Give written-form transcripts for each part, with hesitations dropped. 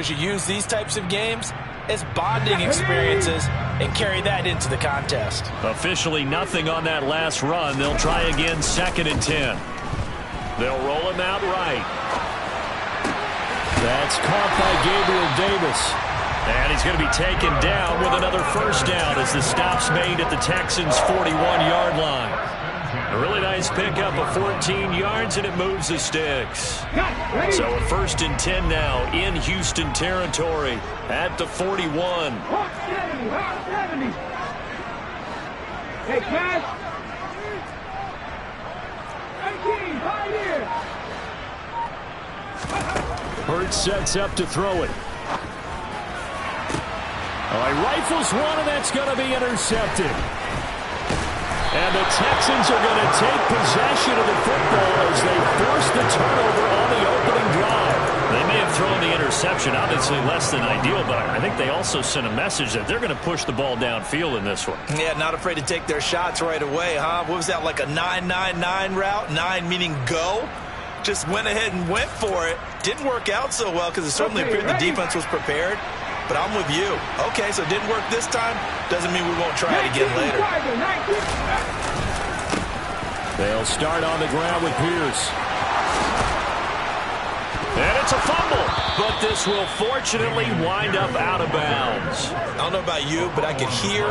is you use these types of games as bonding experiences and carry that into the contest. Officially nothing on that last run. They'll try again 2nd and 10. They'll roll him out right. That's caught by Gabriel Davis. And he's going to be taken down with another first down as the stop's made at the Texans' 41-yard line. A really nice pickup of 14 yards, and it moves the sticks. So a 1st and 10 now in Houston territory at the 41. Hey, Cash. 18, right here. Hurts sets up to throw it. Oh, he rifles one, and that's going to be intercepted. And the Texans are going to take possession of the football as they force the turnover on the opening drive. They may have thrown the interception, obviously less than ideal, but I think they also sent a message that they're going to push the ball downfield in this one. Yeah, not afraid to take their shots right away, huh? What was that, like a 9-9-9 route? 9 meaning go? Just went ahead and went for it. Didn't work out so well because it certainly appeared the defense was prepared. But I'm with you. Okay, so it didn't work this time. Doesn't mean we won't try it again later. They'll start on the ground with Pierce. And it's a fumble. But this will fortunately wind up out of bounds. I don't know about you, but I could hear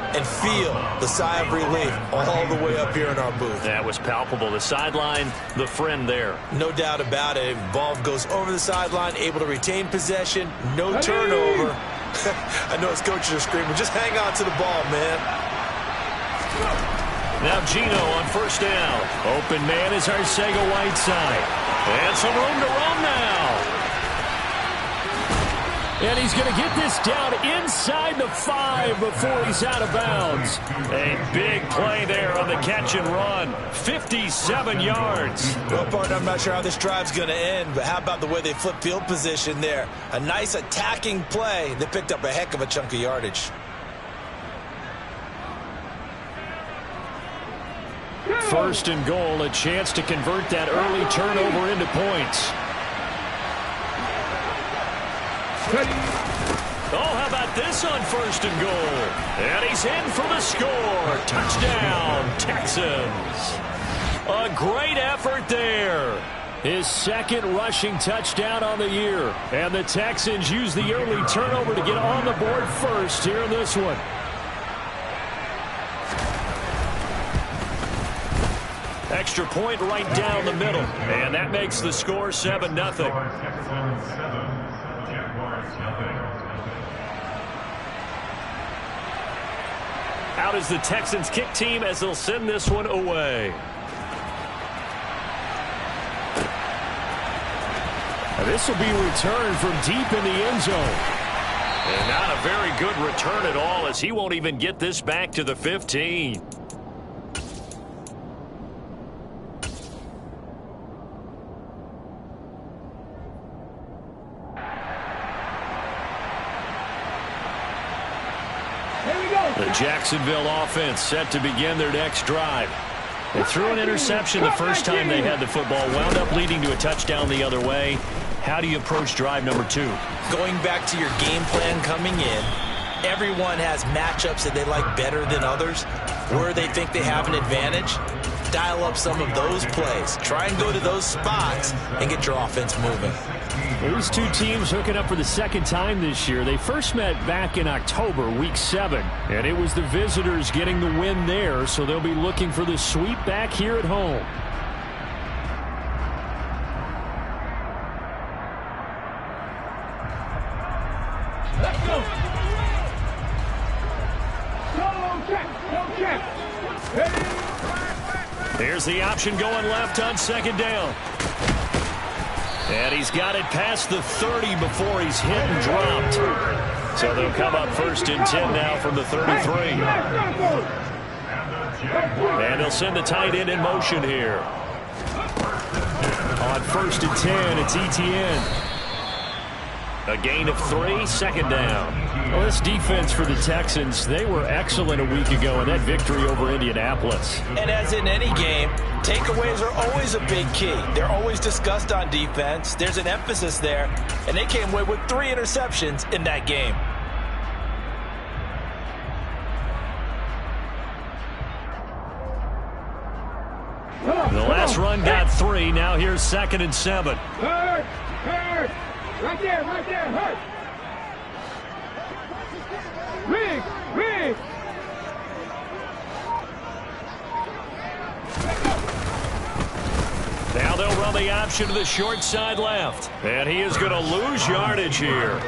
and feel the sigh of relief all the way up here in our booth. That was palpable. The sideline, the friend there. No doubt about it. Ball goes over the sideline, able to retain possession, no turnover. I know his coaches are screaming, just hang on to the ball, man. Now Gino on first down. Open man is Arcega-Whiteside. And some room to roam now. And he's going to get this down inside the 5 before he's out of bounds. A big play there on the catch and run. 57 yards. Well, partner, I'm not sure how this drive's going to end, but how about the way they flip field position there? A nice attacking play that picked up a heck of a chunk of yardage. First and goal, a chance to convert that early turnover into points. Oh, how about this on first and goal? And he's in for the score. Touchdown, Texans. A great effort there. His 2nd rushing touchdown on the year. And the Texans use the early turnover to get on the board first here in this one. Extra point right down the middle. And that makes the score 7-0. Out is the Texans kick team as they'll send this one away. Now this will be returned from deep in the end zone. And not a very good return at all as he won't even get this back to the 15. The Jacksonville offense set to begin their next drive. They threw an interception the first time they had the football, wound up leading to a touchdown the other way. How do you approach drive number 2? Going back to your game plan coming in, everyone has matchups that they like better than others, where they think they have an advantage. Dial up some of those plays. Try and go to those spots and get your offense moving. These two teams hooking up for the 2nd time this year. They first met back in October, week 7, and it was the visitors getting the win there, so they'll be looking for the sweep back here at home. Let's go. Go check. Here's the option going left on 2nd down. And he's got it past the 30 before he's hit and dropped. So they'll come up 1st and 10 now from the 33. And they'll send the tight end in motion here. On 1st and 10, it's Etienne. A gain of 3, second down. Well, this defense for the Texans, they were excellent a week ago in that victory over Indianapolis. And as in any game, takeaways are always a big key. They're always discussed on defense. There's an emphasis there, and they came away with 3 interceptions in that game. The last run got 3. Now here's 2nd and 7. Hurt! Hurt! Right there, hurt! Rig! Now they'll run the option to the short side left. And he is going to lose yardage here.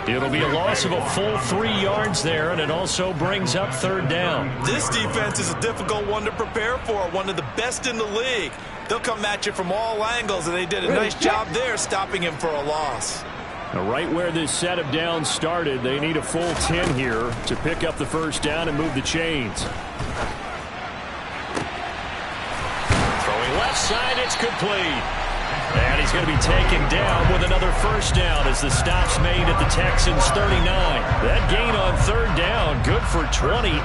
It'll be a loss of a full 3 yards there, and it also brings up 3rd down. This defense is a difficult one to prepare for, one of the best in the league. They'll come at you from all angles, and they did a nice job there stopping him for a loss. Now, right where this set of downs started, they need a full 10 here to pick up the 1st down and move the chains. Throwing left side, it's complete. And he's going to be taken down with another 1st down as the stop's made at the Texans' 39. That gain on 3rd down, good for 28.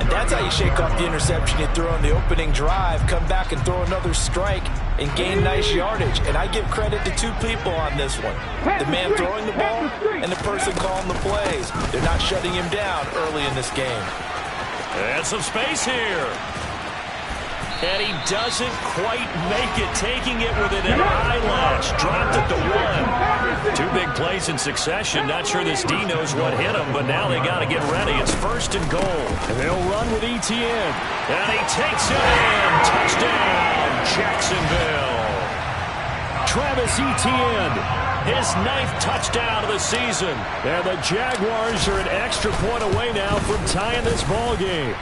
And that's how you shake off the interception you threw on the opening drive, come back and throw another strike and gain nice yardage. And I give credit to 2 people on this one. The man throwing the ball and the person calling the plays. They're not shutting him down early in this game. And some space here. And he doesn't quite make it, taking it within an eyelash. Dropped it to 1. 2 big plays in succession. Not sure this D knows what hit him, but now they got to get ready. It's 1st and goal. And they'll run with Etienne. And he takes it in. Touchdown, Jacksonville. Travis Etienne, his 9th touchdown of the season. And the Jaguars are an extra point away now from tying this ball game.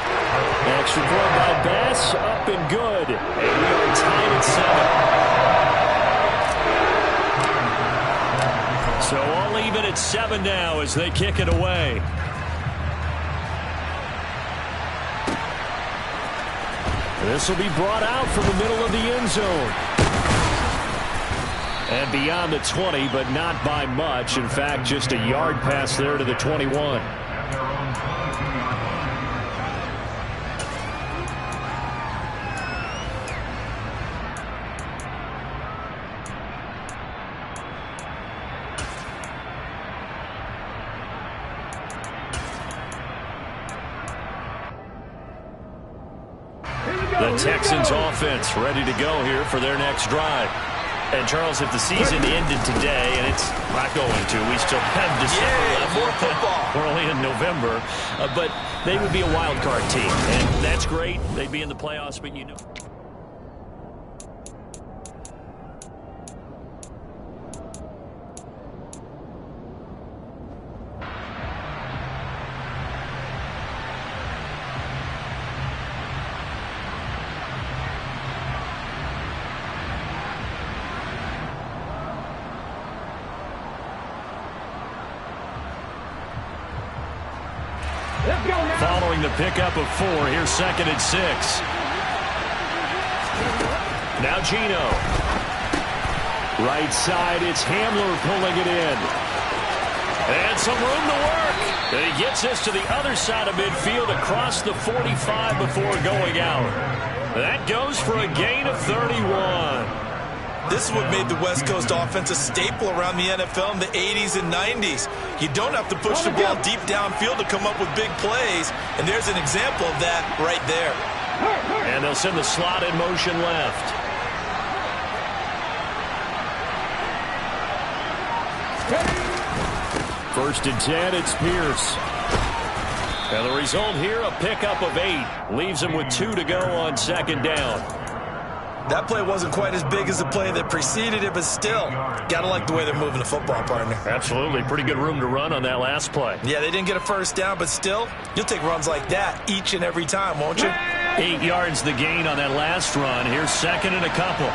Extra point by Bass, up and good. And we are tied at 7. So all even at 7 now as they kick it away. This will be brought out from the middle of the end zone. And beyond the 20, but not by much. In fact, just a yard pass there to the 21. The Texans offense ready to go here for their next drive. And, Charles, if the season ended today, and it's not going to, we still have December left. More football. We're only in November. But they would be a wild card team. And that's great. They'd be in the playoffs, but you know. Following the pickup of 4, here's 2nd and 6. Now Gino. Right side, it's Hamler pulling it in. And some room to work. And he gets us to the other side of midfield across the 45 before going out. That goes for a gain of 31. This is what made the West Coast offense a staple around the NFL in the 80s and 90s. You don't have to push the ball deep downfield to come up with big plays, and there's an example of that right there. And they'll send the slot in motion left. First and 10, it's Pierce. And the result here, a pickup of 8. Leaves him with 2 to go on 2nd down. That play wasn't quite as big as the play that preceded it, but still, got to like the way they're moving the football, partner. Absolutely. Pretty good room to run on that last play. Yeah, they didn't get a 1st down, but still, you'll take runs like that each and every time, won't you? 8 yards the gain on that last run. Here's 2nd and a couple.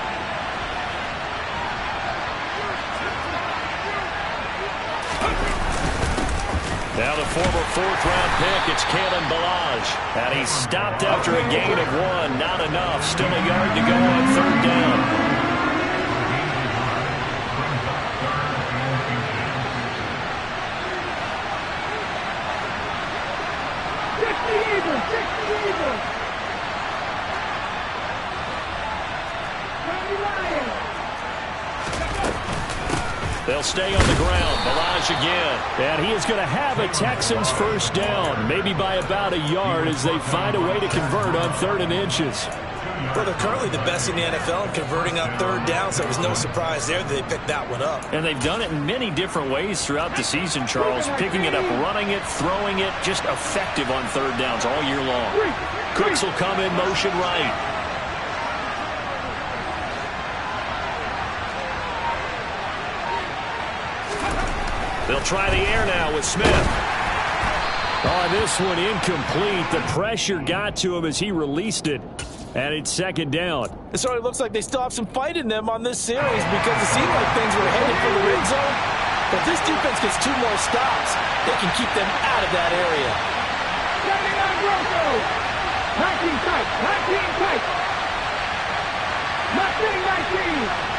Now the former 4th-round pick, it's Kalen Ballage. And he's stopped after a gain of 1. Not enough. Still a yard to go on 3rd down. They'll stay on the ground. Balazs again. And he is going to have a Texans first down, maybe by about a yard as they find a way to convert on 3rd and inches. Well, they're currently the best in the NFL in converting on 3rd down, so it was no surprise there that they picked that one up. And they've done it in many different ways throughout the season, Charles. Picking it up, running it, throwing it, just effective on 3rd downs all year long. Cooks will come in motion right. They'll try the air now with Smith. Oh, this one incomplete. The pressure got to him as he released it. And it's 2nd down. It certainly looks like they still have some fight in them on this series because it seemed like things were headed for the red zone. But this defense gets 2 more stops. They can keep them out of that area. Standing on Rocco. Hacking tight. Hacking tight. Not getting 19.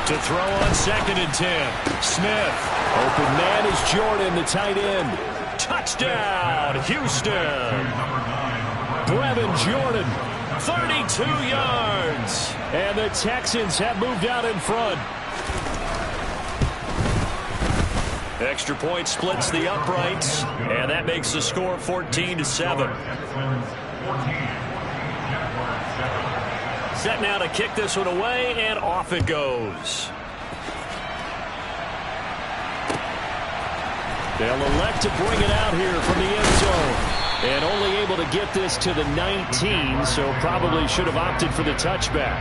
To throw on 2nd and 10. Smith. Open man is Jordan, the tight end. Touchdown, Houston. Brevin Jordan, 32 yards. And the Texans have moved out in front. Extra point splits the uprights, and that makes the score 14-7. Set now to kick this one away, and off it goes. They'll elect to bring it out here from the end zone. And only able to get this to the 19, so probably should have opted for the touchback.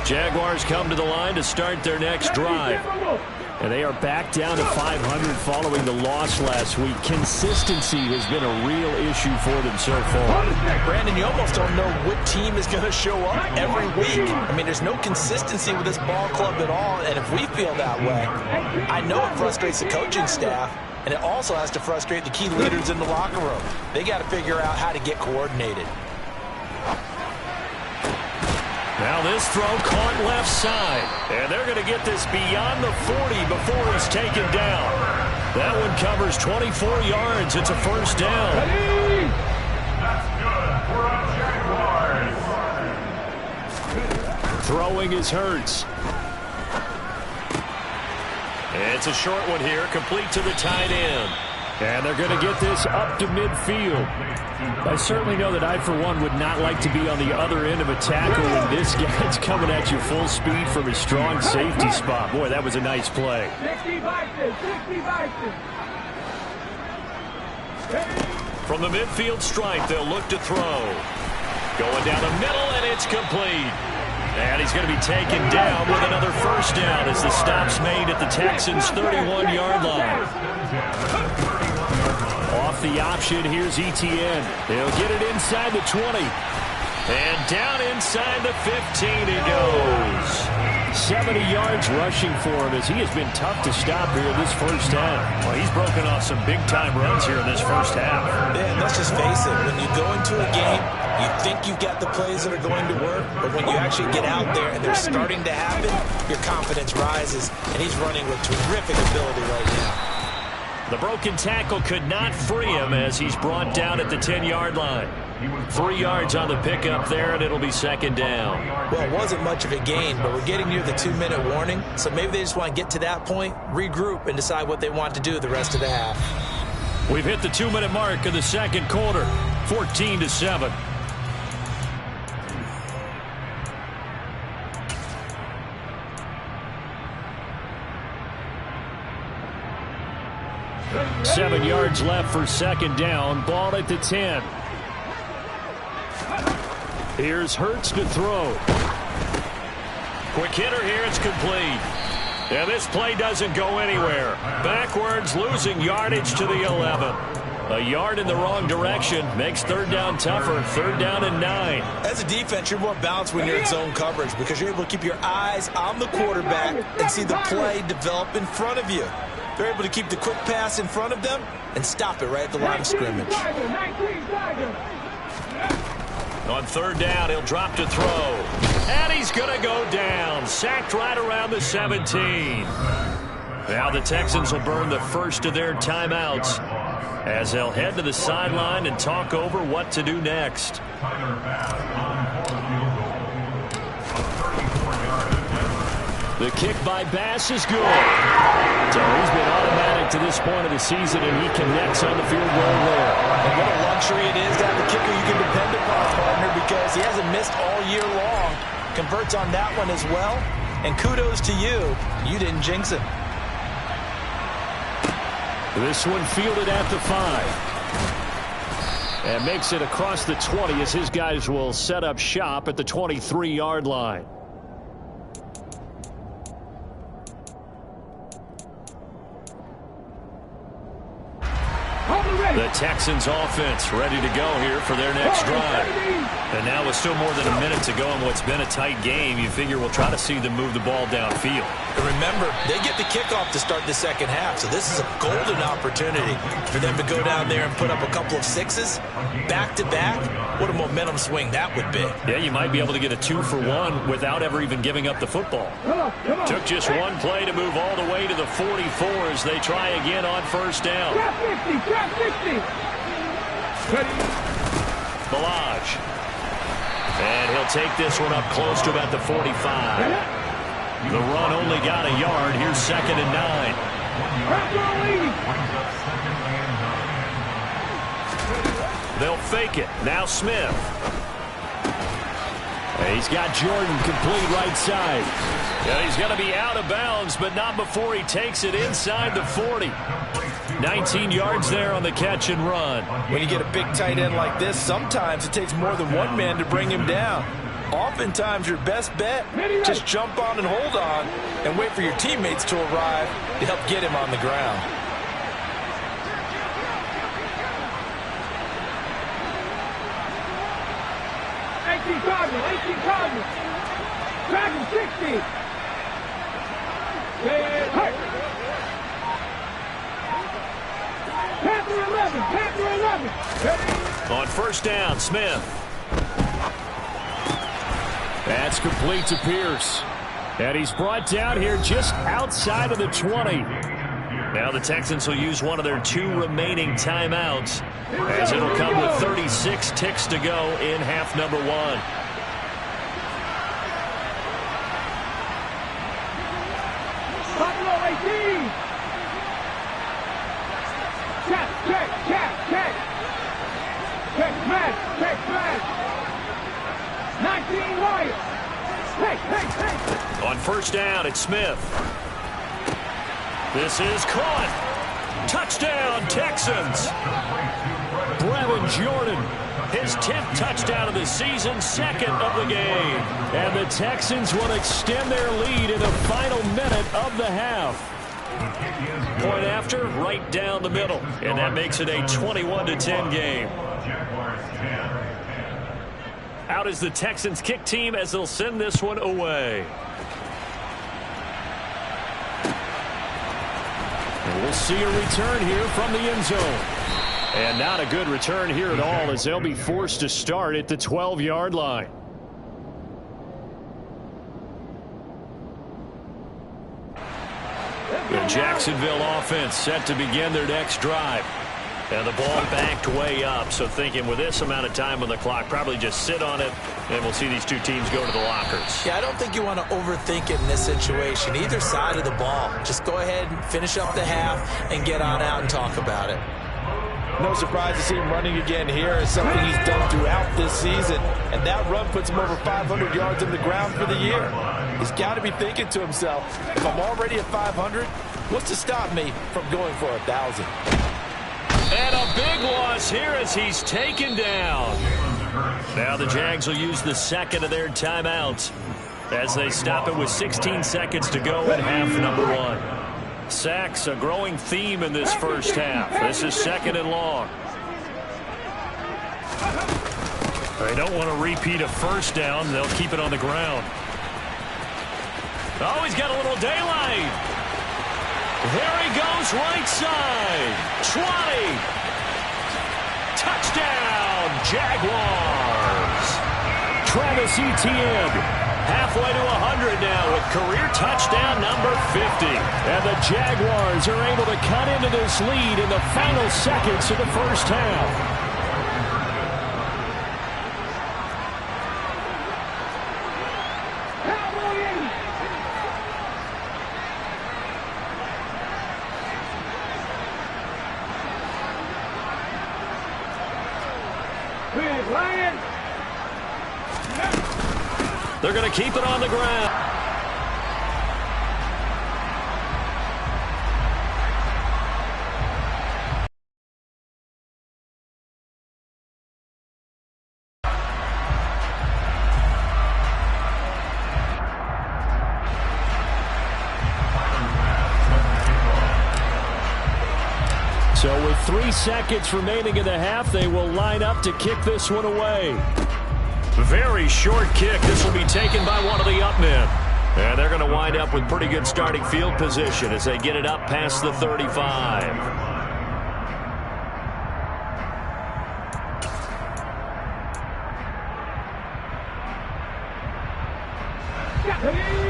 Jaguars come to the line to start their next drive. And they are back down to 500 following the loss last week. Consistency has been a real issue for them so far. Brandon, you almost don't know what team is going to show up every week. I mean, there's no consistency with this ball club at all, and if we feel that way, I know it frustrates the coaching staff, and it also has to frustrate the key leaders in the locker room. They got to figure out how to get coordinated. Now this throw caught left side. And they're going to get this beyond the 40 before he's taken down. That one covers 24 yards. It's a first down. Throwing is Hurts. It's a short one here, complete to the tight end. And they're going to get this up to midfield. I certainly know that I, for one, would not like to be on the other end of a tackle when this guy's coming at you full speed from a strong safety spot. Boy, that was a nice play. 60 boxes, 60 boxes. From the midfield stripe, they'll look to throw. Going down the middle, and it's complete. And he's going to be taken down with another first down as the stop's made at the Texans' 31-yard line. Off the option, here's Etienne. He'll get it inside the 20. And down inside the 15 he goes. 70 yards rushing for him as he has been tough to stop here in this first half. Well, he's broken off some big-time runs here in this first half. Yeah, let's just face it. When you go into a game, you think you've got the plays that are going to work, but when you actually get out there and they're starting to happen, your confidence rises, and he's running with terrific ability right now. The broken tackle could not free him as he's brought down at the 10-yard line. 3 yards on the pickup there, and it'll be second down. Well, it wasn't much of a gain, but we're getting near the 2-minute warning, so maybe they just want to get to that point, regroup, and decide what they want to do the rest of the half. We've hit the 2-minute mark of the second quarter, 14-7. Seven yards left for second down. Ball at the 10. Here's Hurts to throw. Quick hitter here. It's complete. And this play doesn't go anywhere. Backwards, losing yardage to the 11. A yard in the wrong direction makes third down tougher. Third down and 9. As a defense, you're more balanced when you're in zone coverage because you're able to keep your eyes on the quarterback and see the play develop in front of you. They're able to keep the quick pass in front of them and stop it right at the line of scrimmage. On third down, he'll drop to throw. And he's going to go down. Sacked right around the 17. Now the Texans will burn the first of their timeouts as they'll head to the sideline and talk over what to do next. The kick by Bass is good. So he's been automatic to this point of the season, and he connects on the field goal there. And what a luxury it is to have a kicker you can depend upon, partner, because he hasn't missed all year long. Converts on that one as well. And kudos to you. You didn't jinx him. This one fielded at the 5. And makes it across the 20 as his guys will set up shop at the 23-yard line. The Texans offense ready to go here for their next drive. And now with still more than a minute to go in what's been a tight game, you figure we'll try to see them move the ball downfield. And remember, they get the kickoff to start the second half, so this is a golden opportunity for them to go down there and put up a couple of sixes back-to-back. What a momentum swing that would be. Yeah, you might be able to get a 2-for-1 without ever even giving up the football. Took just one play to move all the way to the 44 as they try again on first down. Balaj. And he'll take this one up close to about the 45. The run only got a yard. Here's 2nd and 9. They'll fake it. Now Smith. He's got Jordan complete right side. Yeah, he's going to be out of bounds, but not before he takes it inside the 40. 19 yards there on the catch and run. When you get a big tight end like this, sometimes it takes more than one man to bring him down. Oftentimes, your best bet, just jump on and hold on and wait for your teammates to arrive to help get him on the ground. Cardinals. Dragon 60. Panther 11. On first down, Smith. That's complete to Pierce. And he's brought down here just outside of the 20. Now the Texans will use one of their 2 remaining timeouts as it'll come with 36 ticks to go in half number 1. Buffalo 18. Check, smash. 19 Wyatt. Hey. On first down, it's Smith. This is caught. Touchdown, Texans. Brevin Jordan, his 10th touchdown of the season, 2nd of the game. And the Texans will extend their lead in the final minute of the half. Point after, right down the middle. And that makes it a 21-10 game. Out is the Texans kick team as they'll send this one away. And we'll see a return here from the end zone. And not a good return here at all as they'll be forced to start at the 12-yard line. The Jacksonville offense set to begin their next drive. And the ball backed way up, so thinking with this amount of time on the clock, probably just sit on it, and we'll see these two teams go to the lockers. Yeah, I don't think you want to overthink it in this situation. Either side of the ball. Just go ahead and finish up the half and get on out and talk about it. No surprise to see him running again here. It's something he's done throughout this season. And that run puts him over 500 yards on the ground for the year. He's got to be thinking to himself, if I'm already at 500, what's to stop me from going for 1,000? And a big loss here as he's taken down. Now the Jags will use the 2nd of their timeouts as they stop it with 16 seconds to go in half number 1. Sacks, a growing theme in this first half. This is 2nd and long. They don't want to repeat a first down. They'll keep it on the ground. Oh, he's got a little daylight. There he goes, right side. 20. Touchdown, Jaguars. Travis Etienne. Halfway to 100 now with career touchdown number 50. And the Jaguars are able to cut into this lead in the final seconds of the first half. They're going to keep it on the ground. So with 3 seconds remaining in the half, they will line up to kick this one away. Very short kick. This will be taken by one of the up men. And they're going to wind up with pretty good starting field position as they get it up past the 35.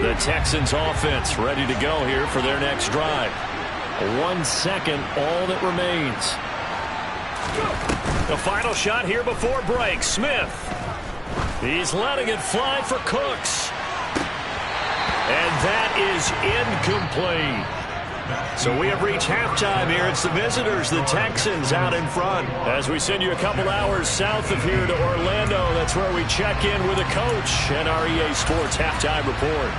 The Texans offense ready to go here for their next drive. 1 second, all that remains. The final shot here before break. Smith. He's letting it fly for Cooks. And that is incomplete. So we have reached halftime here. It's the visitors, the Texans, out in front. As we send you a couple hours south of here to Orlando, that's where we check in with the coach and our EA Sports halftime report.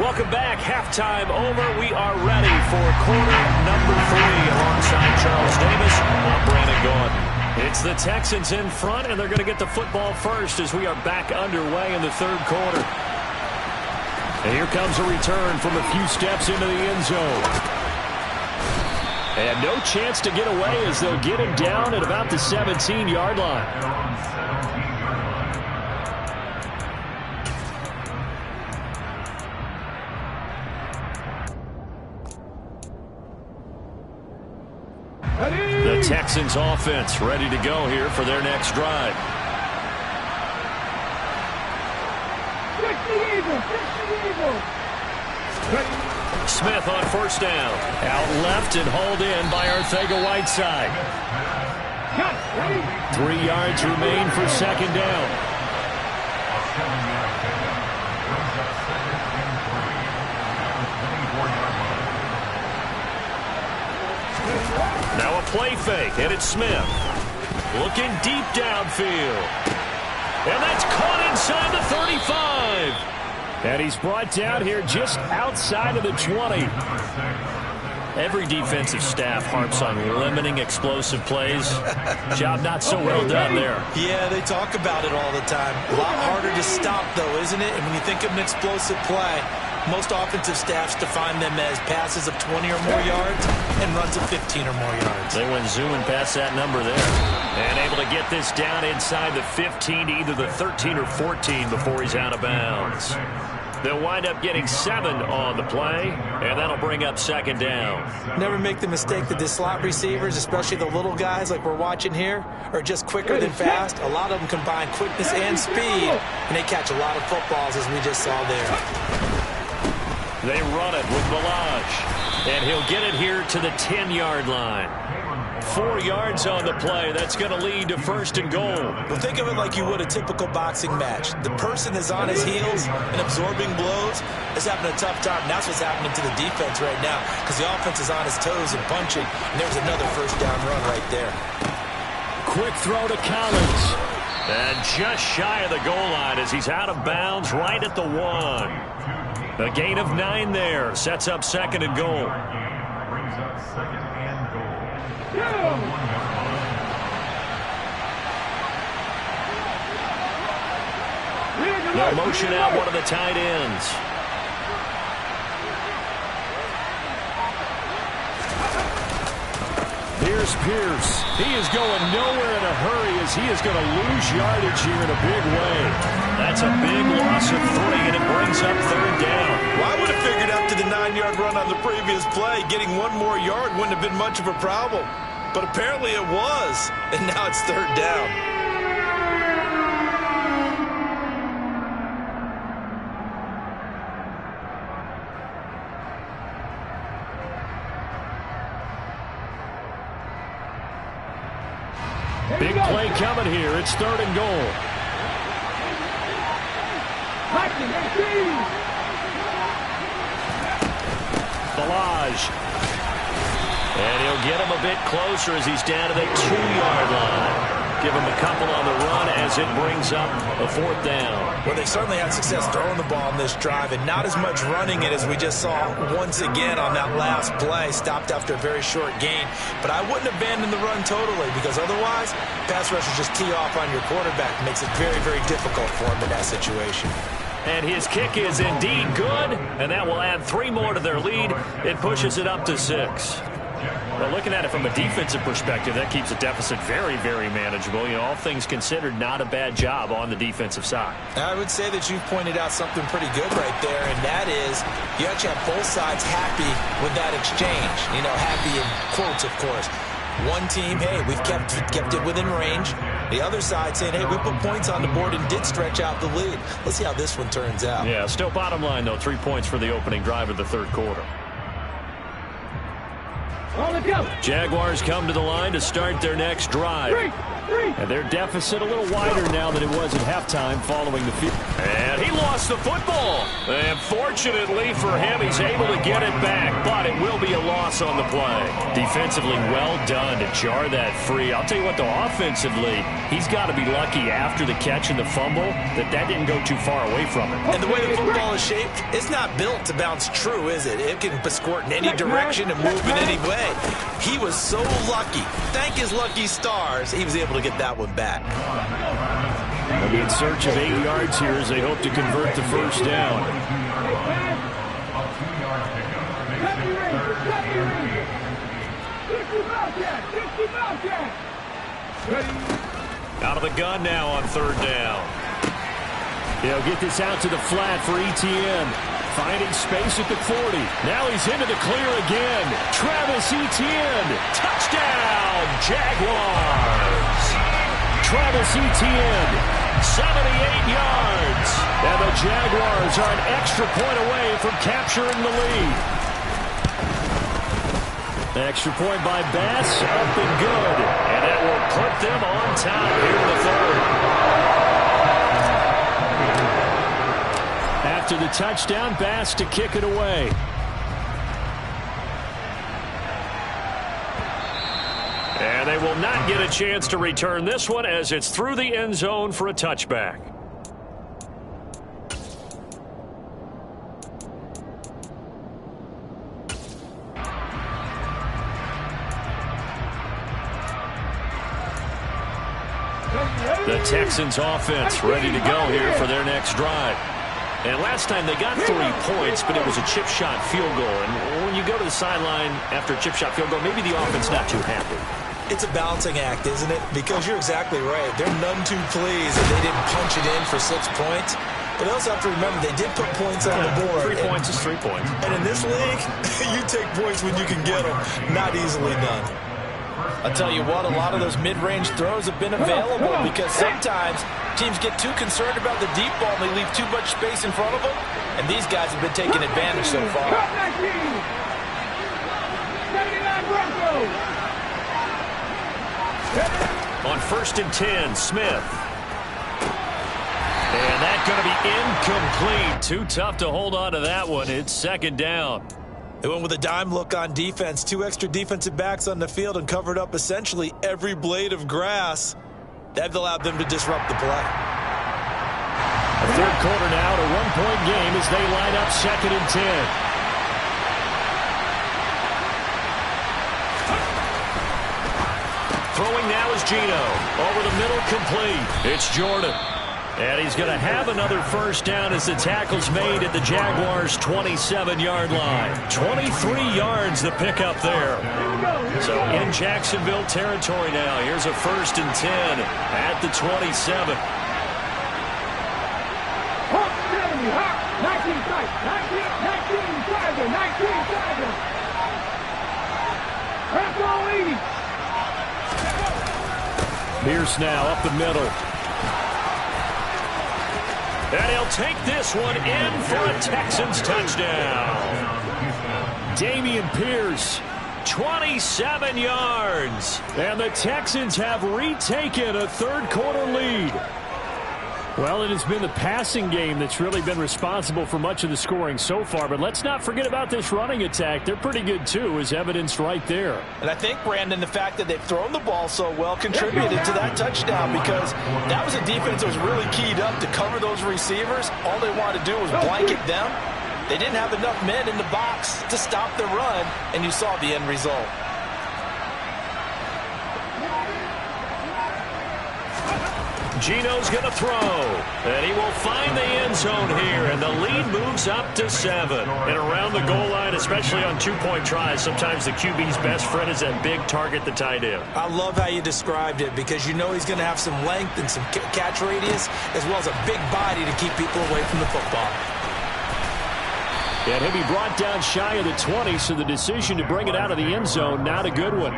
Welcome back. Halftime over. We are ready for quarter number 3 alongside Charles Davis. I'm Brandon Gordon. It's the Texans in front, and they're going to get the football first as we are back underway in the third quarter. And here comes a return from a few steps into the end zone. And no chance to get away as they'll get him down at about the 17-yard line. The Texans offense ready to go here for their next drive. Smith on first down. Out left and hauled in by Arcega-Whiteside. 3 yards remain for second down. Now a play fake, and it's Smith. Looking deep downfield. And that's caught inside the 35. And he's brought down here just outside of the 20. Every defensive staff harps on limiting explosive plays. Job not so well done there. Yeah, they talk about it all the time. A lot harder to stop, though, isn't it? And when you think of an explosive play, most offensive staffs define them as passes of 20 or more yards and runs of 15 or more yards. They went zooming past that number there. And able to get this down inside the 15 to either the 13 or 14 before he's out of bounds. They'll wind up getting 7 on the play, and that'll bring up second down. Never make the mistake that the slot receivers, especially the little guys like we're watching here, are just quicker than fast. A lot of them combine quickness and speed, and they catch a lot of footballs, as we just saw there. They run it with Balaj, and he'll get it here to the 10-yard line. 4 yards on the play. That's going to lead to first and goal. Well, think of it like you would a typical boxing match. The person is on his heels and absorbing blows is having a tough time. And that's what's happening to the defense right now because the offense is on his toes and punching, and there's another first down run right there. Quick throw to Collins. And just shy of the goal line as he's out of bounds right at the 1. A gain of 9 there. Sets up second and goal. Brings up second and goal. They'll motion out one of the tight ends. Here's Pierce. He is going nowhere in a hurry as he is going to lose yardage here in a big way. That's a big loss of 3, and it brings up third down. Well, I would have figured after the 9-yard run on the previous play. Getting one more yard wouldn't have been much of a problem. But apparently it was. And now it's third down. Big play coming here. It's third and goal. Balaj. And he'll get him a bit closer as he's down to the 2-yard line. Give him a couple on the run as it brings up a fourth down. Well, they certainly had success throwing the ball on this drive and not as much running it as we just saw once again on that last play. Stopped after a very short gain. But I wouldn't abandon the run totally because otherwise, pass rushers just tee off on your quarterback. Makes it very, very difficult for him in that situation. And his kick is indeed good, and that will add 3 more to their lead. It pushes it up to 6. Well, looking at it from a defensive perspective, that keeps the deficit very, very manageable. You know, all things considered, not a bad job on the defensive side. I would say that you've pointed out something pretty good right there, and that is you actually have both sides happy with that exchange. You know, happy in quotes, of course. One team, hey, we've kept it within range. The other side saying, hey, we put points on the board and did stretch out the lead. Let's see how this one turns out. Yeah, still bottom line, though, 3 points for the opening drive of the third quarter. Jaguars come to the line to start their next drive. And their deficit a little wider now than it was at halftime following the field. And he lost the football. And fortunately for him, he's able to get it back. But it will be a loss on the play. Defensively well done to jar that free. I'll tell you what, though, offensively, he's got to be lucky after the catch and the fumble that didn't go too far away from him. And the way the football is shaped, it's not built to bounce true, is it? It can squirt in any direction and move in any way. He was so lucky. Thank his lucky stars, he was able to get that one back. They'll be in search of 8 yards here as they hope to convert the first down. Out of the gun now on third down. They'll get this out to the flat for Etienne. Finding space at the 40. Now he's into the clear again. Travis Etienne. Touchdown, Jaguars. Travis Etienne, 78 yards. And the Jaguars are an extra point away from capturing the lead. Extra point by Bass, up and good. And that will put them on top here in the third. After the touchdown, Bass to kick it away. And they will not get a chance to return this one as it's through the end zone for a touchback. The Texans offense ready to go here for their next drive. And last time they got 3 points, but it was a chip shot field goal. And when you go to the sideline after a chip shot field goal, maybe the offense not too happy. It's a balancing act, isn't it? Because you're exactly right. They're none too pleased that they didn't punch it in for 6 points. But they also have to remember they did put points on the board. 3 points is 3 points. And in this league, you take points when you can get them. Not easily done. I'll tell you what, a lot of those mid-range throws have been available because sometimes teams get too concerned about the deep ball and they leave too much space in front of them. And these guys have been taking advantage so far. On 1st and 10, Smith. And that's going to be incomplete. Too tough to hold on to that one. It's second down. They went with a dime look on defense. 2 extra defensive backs on the field and covered up essentially every blade of grass. That allowed them to disrupt the play. A third quarter now, a 1-point game as they line up 2nd and 10. Throwing now is Gino. Over the middle, complete. It's Jordan. And he's going to have another first down as the tackle's made at the Jaguars' 27-yard line. 23 yards the pickup there. So in Jacksonville territory now. Here's a 1st and 10 at the 27. 19 tight. 19 tiger. 19 tiger. Press all 80. Pierce now up the middle. And he'll take this one in for a Texans touchdown. Dameon Pierce, 27 yards. And the Texans have retaken a third-quarter lead. Well, it has been the passing game that's really been responsible for much of the scoring so far. But let's not forget about this running attack. They're pretty good, too, as evidenced right there. And I think, Brandon, the fact that they've thrown the ball so well contributed to that touchdown, because that was a defense that was really keyed up to cover those receivers. All they wanted to do was blanket them. They didn't have enough men in the box to stop the run, and you saw the end result. Gino's going to throw, and he will find the end zone here, and the lead moves up to 7. And around the goal line, especially on two-point tries, sometimes the QB's best friend is that big target, the tight end. I love how you described it, because you know he's going to have some length and some catch radius, as well as a big body to keep people away from the football. And he'll be brought down shy of the 20, so the decision to bring it out of the end zone, not a good one.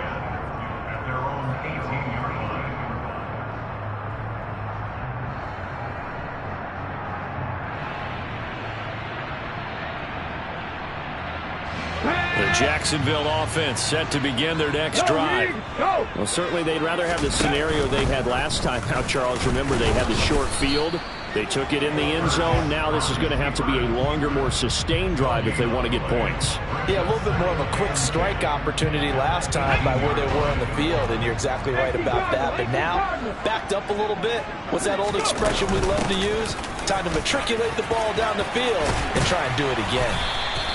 Jacksonville offense set to begin their next drive. Well, certainly they'd rather have the scenario they had last time out, Charles. Remember, they had the short field. They took it in the end zone. Now this is going to have to be a longer, more sustained drive if they want to get points. Yeah, a little bit more of a quick strike opportunity last time by where they were on the field, and you're exactly right about that. But now, backed up a little bit. What's that old expression we love to use? Time to matriculate the ball down the field and try and do it again.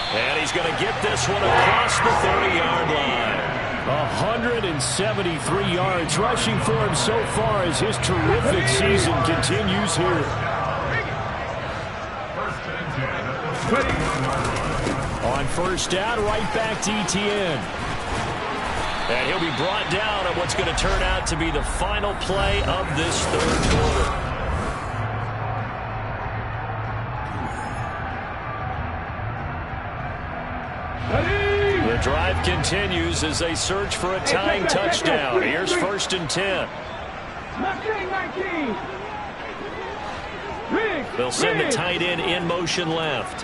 And he's going to get this one across the 30-yard line. 173 yards rushing for him so far as his terrific season continues here. On first down, right back to Etienne. And he'll be brought down at what's going to turn out to be the final play of this third quarter. The drive continues as they search for a tying touchdown. Here's 1st and 10. They'll send the tight end in motion left.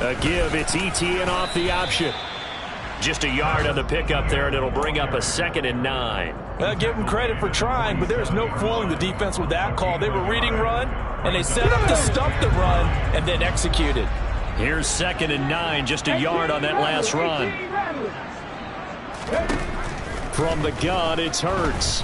A give, it's Etienne off the option. Just a yard on the pickup there, and it'll bring up a 2nd and 9. Well, give them credit for trying, but there's no fooling the defense with that call. They were reading run, and they set up to stop the run and then executed. Here's 2nd and 9, just a yard on that last run. From the gun, it's Hurts.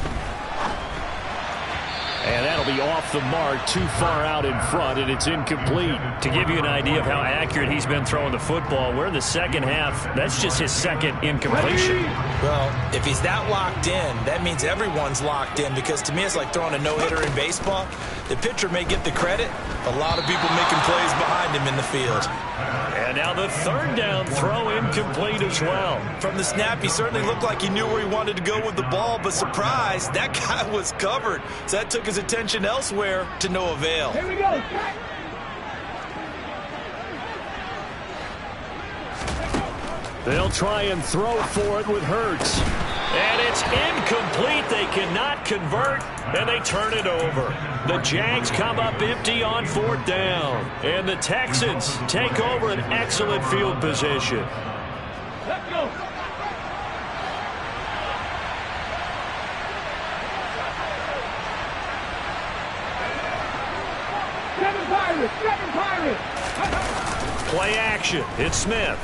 And that'll be off the mark, too far out in front, and it's incomplete. To give you an idea of how accurate he's been throwing the football, we're in the second half. That's just his second incompletion. Well, if he's that locked in, that means everyone's locked in, because to me it's like throwing a no-hitter in baseball. The pitcher may get the credit, a lot of people making plays behind him in the field. And now the third down throw incomplete as well. From the snap, he certainly looked like he knew where he wanted to go with the ball, but surprise, that guy was covered. So that took his attention elsewhere to no avail. Here we go. They'll try and throw for it with Hurts. And it's incomplete. They cannot convert, and they turn it over. The Jags come up empty on 4th down. And the Texans take over an excellent field position. Let's go. Seven Pirates. Play action. It's Smith.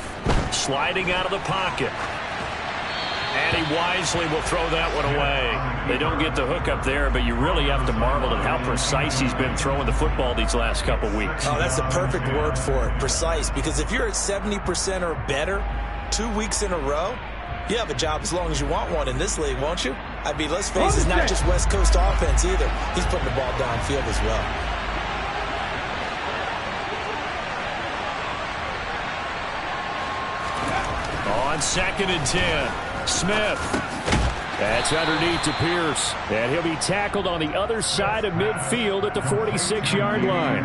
Sliding out of the pocket. And he wisely will throw that one away. They don't get the hook up there, but you really have to marvel at how precise he's been throwing the football these last couple weeks. Oh, that's the perfect word for it, precise, because if you're at 70% or better 2 weeks in a row, you have a job as long as you want one in this league, won't you? I mean, let's face it, it's not just West Coast offense either. He's putting the ball downfield as well. On 2nd and 10, Smith. That's underneath to Pierce. And he'll be tackled on the other side of midfield at the 46-yard line.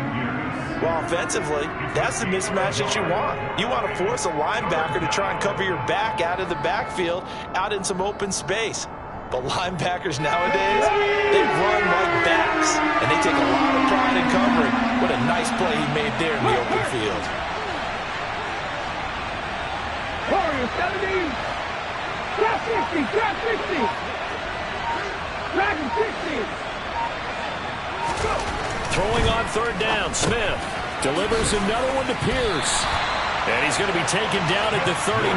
Well, offensively, that's the mismatch that you want. You want to force a linebacker to try and cover your back out of the backfield, out in some open space. But linebackers nowadays, they run like backs, and they take a lot of pride in covering. What a nice play he made there in the open field. Warrior 70. Drop 60. Drop 60. Dragon 60. Throwing on third down, Smith delivers another one to Pierce. And he's going to be taken down at the 39,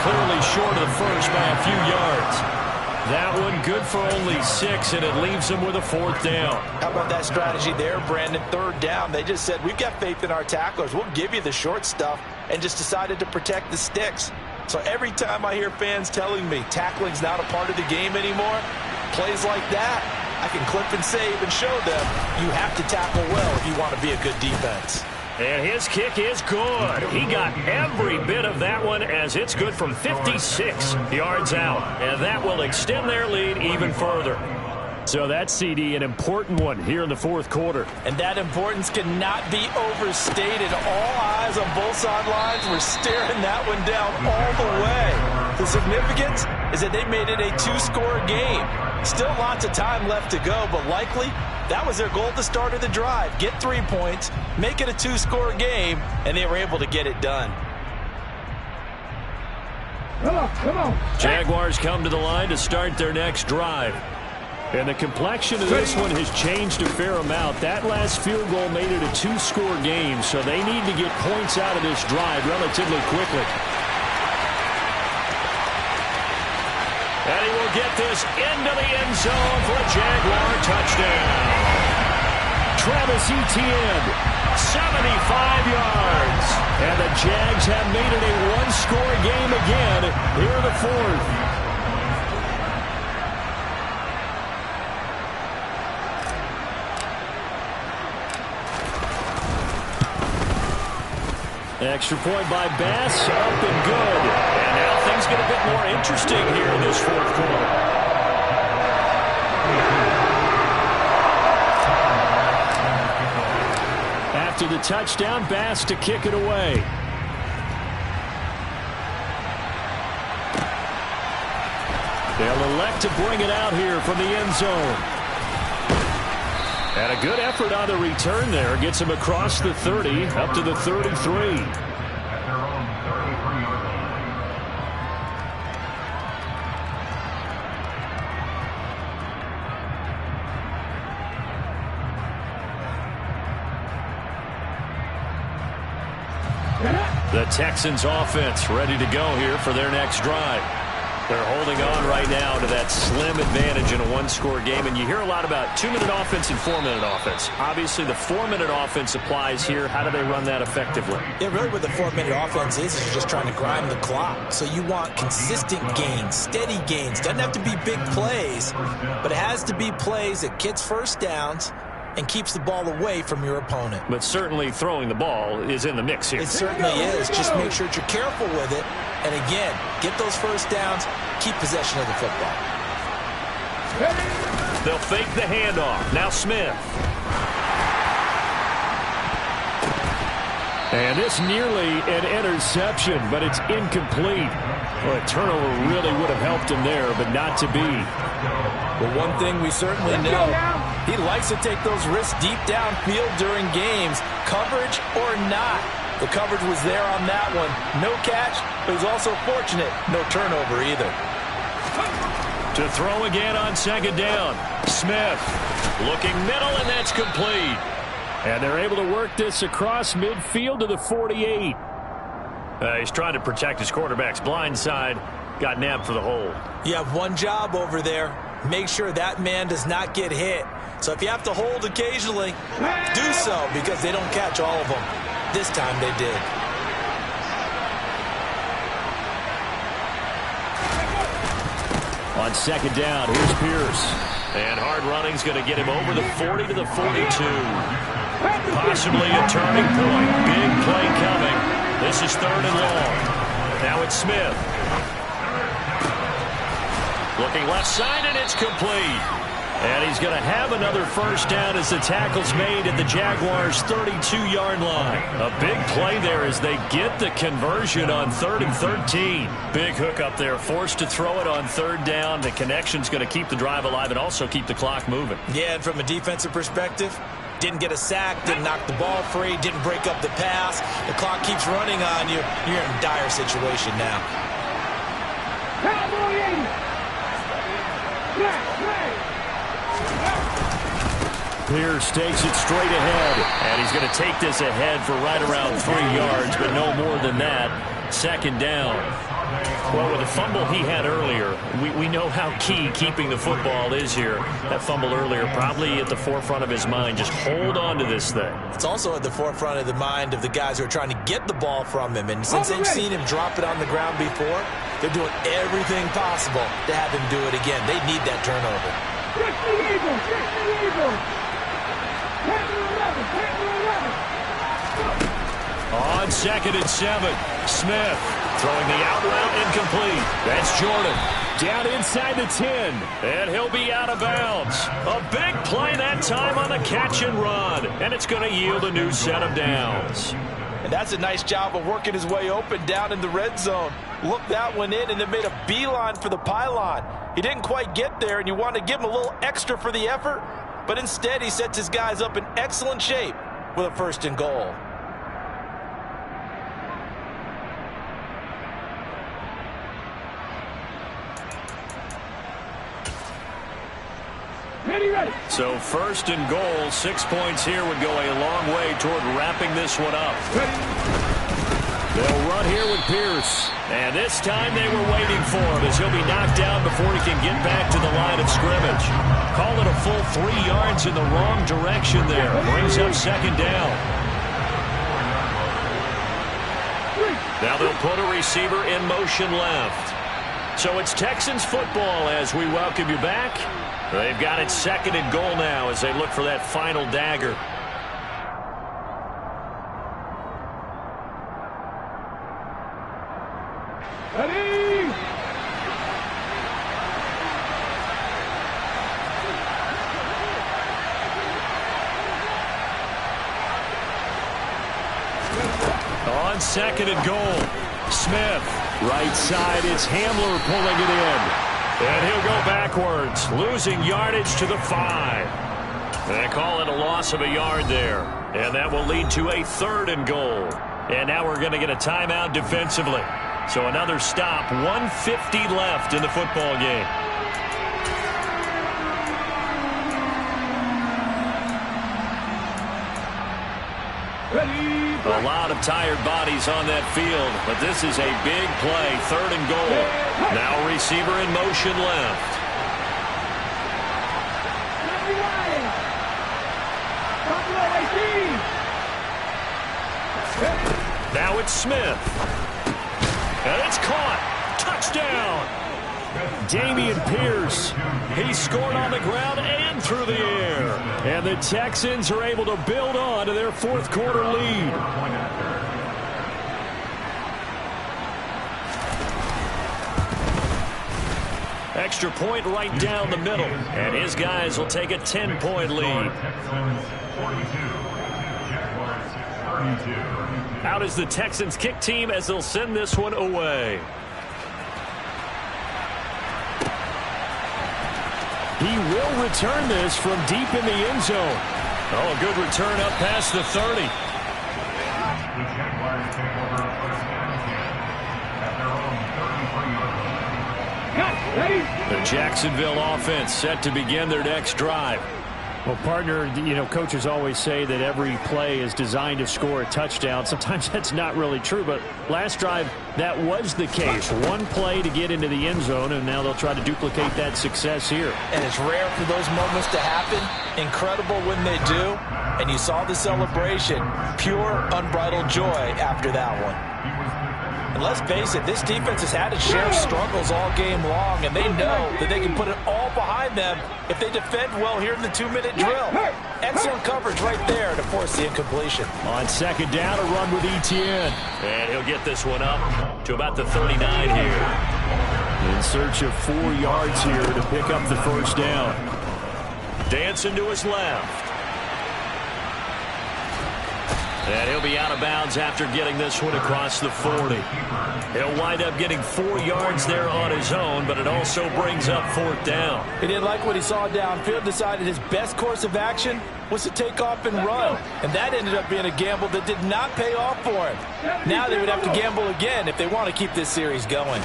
clearly short of the first by a few yards. That one good for only 6, and it leaves him with a 4th down. How about that strategy there, Brandon? Third down, they just said, we've got faith in our tacklers. We'll give you the short stuff, and just decided to protect the sticks. So every time I hear fans telling me tackling's not a part of the game anymore, plays like that, I can clip and save and show them you have to tackle well if you want to be a good defense. And his kick is good. He got every bit of that one as it's good from 56 yards out. And that will extend their lead even further. So that CD, an important one here in the 4th quarter. And that importance cannot be overstated. All eyes on both sidelines were staring that one down all the way. The significance is that they made it a 2-score game. Still lots of time left to go, but likely that was their goal at the start of the drive. Get 3 points, make it a 2-score game, and they were able to get it done. Come on. Jaguars come to the line to start their next drive. And the complexion of this one has changed a fair amount. That last field goal made it a 2-score game, so they need to get points out of this drive relatively quickly. And he will get this into the end zone for a Jaguar touchdown. Travis Etienne, 75 yards. And the Jags have made it a 1-score game again here in the 4th. Extra point by Bass, up and good. And now things get a bit more interesting here in this 4th quarter. After the touchdown, Bass to kick it away. They'll elect to bring it out here from the end zone. And a good effort on the return there. Gets him across the 30, up to the 33. The Texans offense ready to go here for their next drive. They're holding on right now to that slim advantage in a 1-score game. And you hear a lot about 2-minute offense and 4-minute offense. Obviously, the 4-minute offense applies here. How do they run that effectively? Yeah, really what the 4-minute offense is you're just trying to grind the clock. So you want consistent gains, steady gains. Doesn't have to be big plays, but it has to be plays that gets first downs and keeps the ball away from your opponent. But certainly throwing the ball is in the mix here. It certainly is. Just make sure that you're careful with it. And again, get those first downs, keep possession of the football. They'll fake the handoff. Now Smith. And this nearly an interception, but it's incomplete. Well, a turnover really would have helped him there, but not to be. Well, one thing we certainly know, he likes to take those risks deep downfield during games, coverage or not. The coverage was there on that one. No catch, but he's also fortunate. No turnover either. To throw again on second down. Smith looking middle, and that's complete. And they're able to work this across midfield to the 48. He's trying to protect his quarterback's blind side. Got nabbed for the hold. You have one job over there. Make sure that man does not get hit. So if you have to hold occasionally, do so, because they don't catch all of them. This time they did. On second down, here's Pierce. And hard running's going to get him over the 40 to the 42. Possibly a turning point. Big play coming. This is 3rd and long. Now it's Smith. Looking left side, and it's complete. And he's going to have another first down as the tackle's made at the Jaguars' 32-yard line. A big play there as they get the conversion on 3rd and 13. Big hook up there, forced to throw it on 3rd down. The connection's going to keep the drive alive and also keep the clock moving. Yeah, and from a defensive perspective, didn't get a sack, didn't knock the ball free, didn't break up the pass. The clock keeps running on you. You're in a dire situation now. Pierce takes it straight ahead, and he's going to take this ahead for right around 3 yards, but no more than that. 2nd down. Well, with the fumble he had earlier, we know how key keeping the football is here. That fumble earlier probably at the forefront of his mind. Just hold on to this thing. It's also at the forefront of the mind of the guys who are trying to get the ball from him. And since they've seen him drop it on the ground before, they're doing everything possible to have him do it again. They need that turnover. On 2nd and 7, Smith throwing the out route incomplete. That's Jordan. Down inside the 10, and he'll be out of bounds. A big play that time on the catch and run, and it's going to yield a new set of downs. And that's a nice job of working his way open down in the red zone. Looked that one in and then made a beeline for the pylon. He didn't quite get there, and you want to give him a little extra for the effort, but instead he sets his guys up in excellent shape with a 1st and goal. So 1st and goal, 6 points here would go a long way toward wrapping this one up. They'll run here with Pierce. And this time they were waiting for him as he'll be knocked down before he can get back to the line of scrimmage. Call it a full 3 yards in the wrong direction there. Brings up 2nd down. Now they'll put a receiver in motion left. So it's Texans football as we welcome you back. They've got it 2nd and goal now as they look for that final dagger. Ready? On 2nd and goal, Smith. Right side, it's Hamler pulling it in. And he'll go backwards, losing yardage to the 5. They call it a loss of a yard there. And that will lead to a 3rd and goal. And now we're going to get a timeout defensively. So another stop, 1:50 left in the football game. A lot of tired bodies on that field, but this is a big play, 3rd and goal. Now receiver in motion left. Now it's Smith. And it's caught. Touchdown. Dameon Pierce. He scored on the ground and through the air. And the Texans are able to build on to their 4th quarter lead. Extra point right down the middle. And his guys will take a 10-point lead. Out is the Texans kick team as they'll send this one away. He will return this from deep in the end zone. Oh, a good return up past the 30. The Jaguars take over first and 10 at their own 33-yard line. The Jacksonville offense set to begin their next drive. Well, partner, you know, coaches always say that every play is designed to score a touchdown. Sometimes that's not really true, but last drive, that was the case. One play to get into the end zone, and now they'll try to duplicate that success here. And it's rare for those moments to happen. Incredible when they do. And you saw the celebration. Pure, unbridled joy after that one. And let's face it, this defense has had its share of struggles all game long, and they know that they can put it all behind them if they defend well here in the 2-minute drill. Excellent coverage right there to force the incompletion. On second down, a run with Etienne. And he'll get this one up to about the 39 here. In search of 4 yards here to pick up the first down. Dancing to his left. And he'll be out of bounds after getting this one across the 40. He'll wind up getting 4 yards there on his own, but it also brings up 4th down. He didn't like what he saw downfield, decided his best course of action was to take off and run. And that ended up being a gamble that did not pay off for him. Now they would have to gamble again if they want to keep this series going.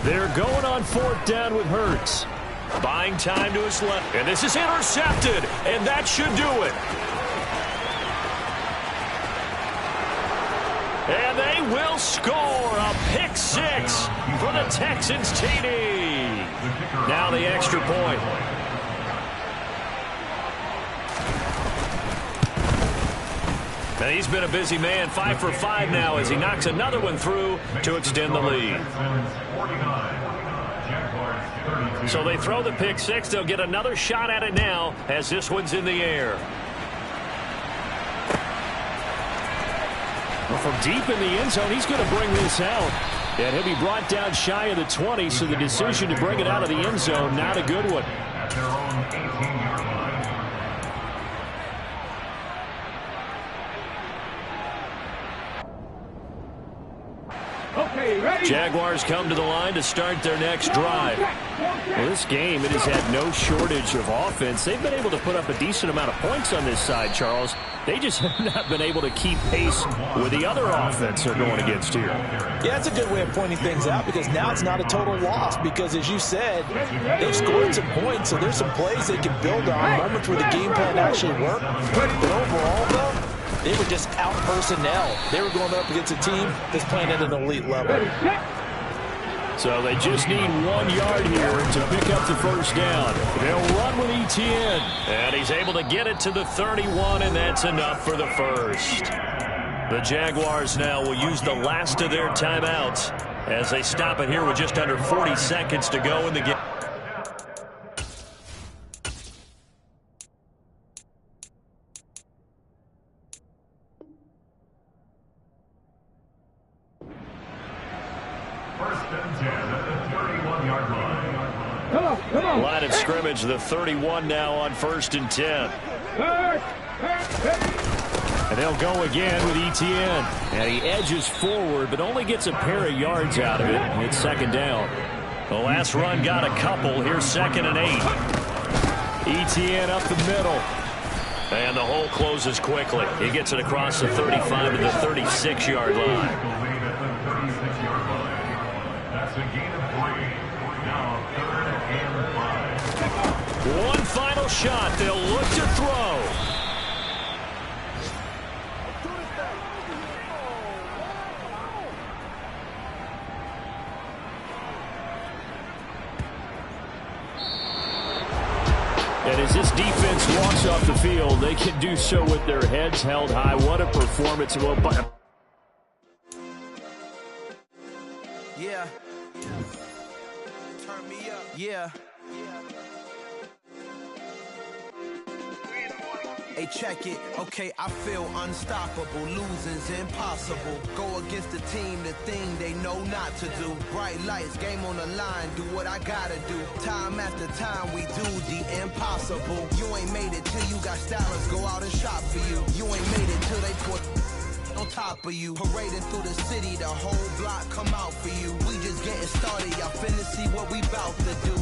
They're going on 4th down with Hurts. Buying time to his left. And this is intercepted, and that should do it. And they will score a pick 6 for the Texans TD. Now the extra point. And he's been a busy man, 5 for 5 now as he knocks another one through to extend the lead. So they throw the pick 6. They'll get another shot at it now as this one's in the air. Well, from deep in the end zone, he's going to bring this out. And he'll be brought down shy of the 20, so the decision to bring it out of the end zone, not a good one. At their own 18-yard line. Okay, ready? Jaguars come to the line to start their next drive. Well, this game, it has had no shortage of offense. They've been able to put up a decent amount of points on this side, Charles. They just have not been able to keep pace with the other offense they're going against here. Yeah, it's a good way of pointing things out because now it's not a total loss because, as you said, they've scored some points, so there's some plays they can build on, moments where the game plan actually worked. But overall, though, they were just out personnel. They were going up against a team that's playing at an elite level. So they just need 1 yard here to pick up the first down. They'll run with Etienne. And he's able to get it to the 31, and that's enough for the first. The Jaguars now will use the last of their timeouts as they stop it here with just under 40 seconds to go in the game. Line of scrimmage, the 31 now on 1st and 10. And they'll go again with Etienne. And he edges forward, but only gets a pair of yards out of it. It's 2nd down. The last run got a couple. Here's 2nd and 8. Etienne up the middle. And the hole closes quickly. He gets it across the 35 to the 36-yard line. That's a gain of 3. Now 3rd and 5. One final shot. They'll look to throw. And as this defense walks off the field, they can do so with their heads held high. What a performance. Yeah. Turn me up. Yeah. Hey, check it. Okay, I feel unstoppable. Losing's impossible. Go against the team, the thing they know not to do. Bright lights, game on the line. Do what I gotta do. Time after time, we do the impossible. You ain't made it till you got stylists go out and shop for you. You ain't made it till they put on top of you. Parading through the city, the whole block come out for you. We just getting started, y'all finna see what we bout to do.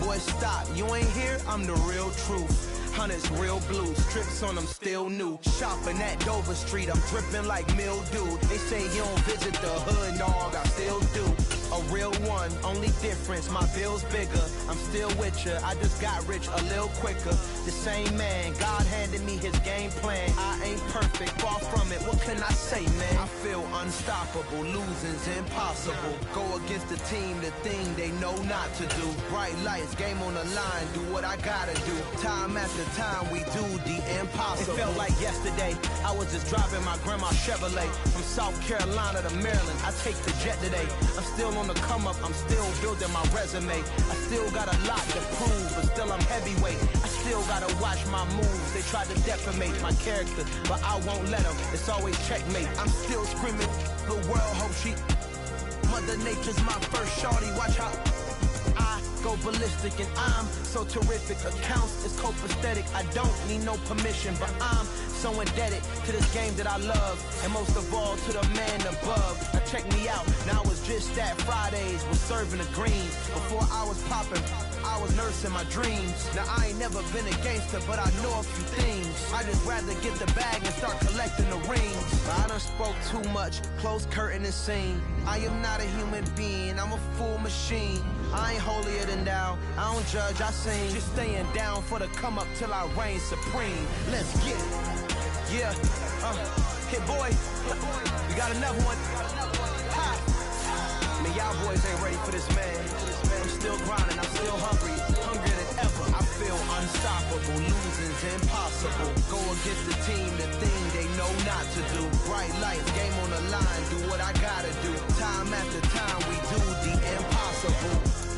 Boy, stop, you ain't here, I'm the real truth. Hunters, real blues, strips on them still new. Shopping at Dover Street, I'm dripping like mildew. They say you don't visit the hood, dog, I still do. a real one, only difference, my bill's bigger. I'm still with ya, I just got rich a little quicker. The same man, God handed me his game plan. I ain't perfect, far from it, what can I say, man? I feel unstoppable, losing's impossible. Go against the team, the thing they know not to do. Bright lights, game on the line, do what I gotta do. Time after time, we do the impossible. It felt like yesterday, I was just driving my grandma's Chevrolet. From South Carolina to Maryland, I take the jet today. I'm still on the come up, I'm still building my resume. I still got a lot to prove, but still I'm heavyweight. I still gotta watch my moves. They try to defamate my character, but I won't let them. It's always checkmate. I'm still screaming, the world hope she. Mother Nature's my first shorty, watch how I go ballistic and I'm so terrific. Accounts is copacetic, I don't need no permission, but I'm so indebted to this game that I love, and most of all to the man above. Now check me out, now it's just that Fridays was serving the greens. Before I was popping, I was nursing my dreams. Now I ain't never been a gangster, but I know a few things. I just rather get the bag and start collecting the rings. But I done spoke too much, close curtain and scene. I am not a human being, I'm a full machine. I ain't holier than thou, I don't judge, I sing. Just staying down for the come up till I reign supreme. Let's get it. Yeah, hit boy, we got another one. Ha! Man, y'all boys ain't ready for this, man. I'm still grinding, I'm still hungry, hungrier than ever. I feel unstoppable, losing's impossible. Go against the team, the thing they know not to do. Bright lights, game on the line, do what I gotta do. Time after time, we do the impossible.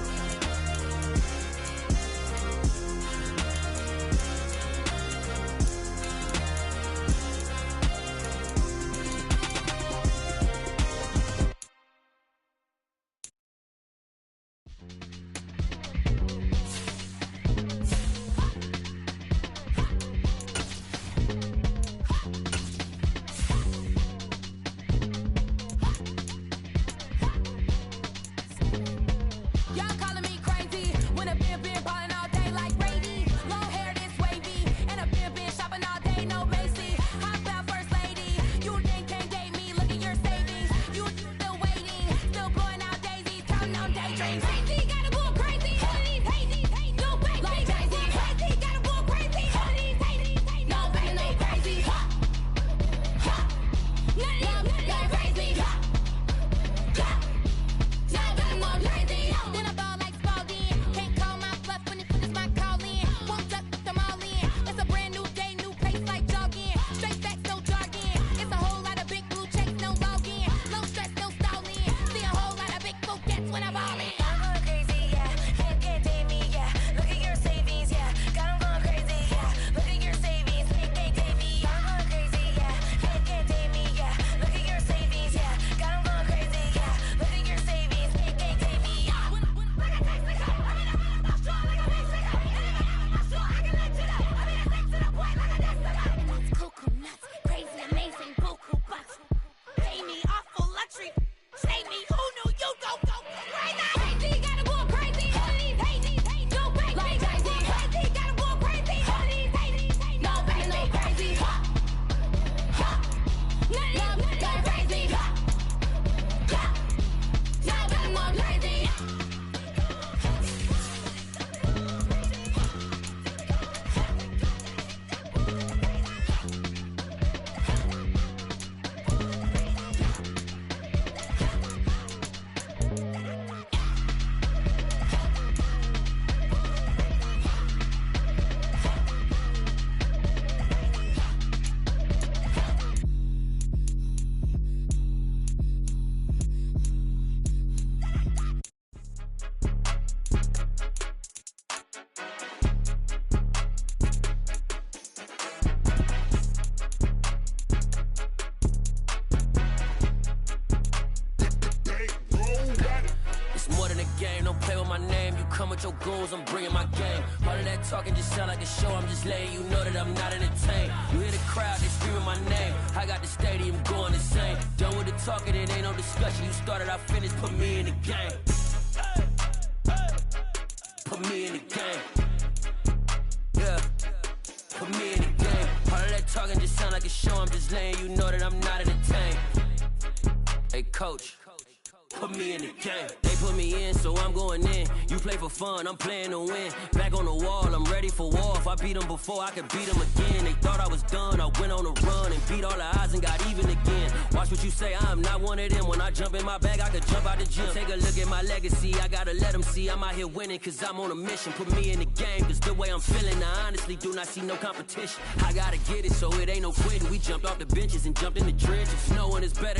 come with your goons, I'm bringing my game. All of that talking just sound like a show, I'm just letting you know that I'm not entertained. You hear the crowd, they screaming my name. I got the stadium going insane. Done with the talking, it ain't no discussion. You started, I finished, put me in the game. Put me in the game. Yeah, put me in the game. All of that talking just sound like a show, I'm just letting you know that I'm not entertained. Hey coach, put me in the game. They put me in, so I'm going in. You play for fun, I'm playing to win. Back on the wall, I'm ready for war. If I beat them before, I could beat them again. They thought I was done, I went on a run and beat all the odds and got even again. Watch what you say, I'm not one of them. When I jump in my bag, I could jump out the gym. Take a look at my legacy, I gotta let them see I'm out here winning, cause I'm on a mission. Put me in the game, cause the way I'm feeling, I honestly do not see no competition. I gotta get it, so it ain't no quitting. We jumped off the benches and jumped in the trenches. No one is better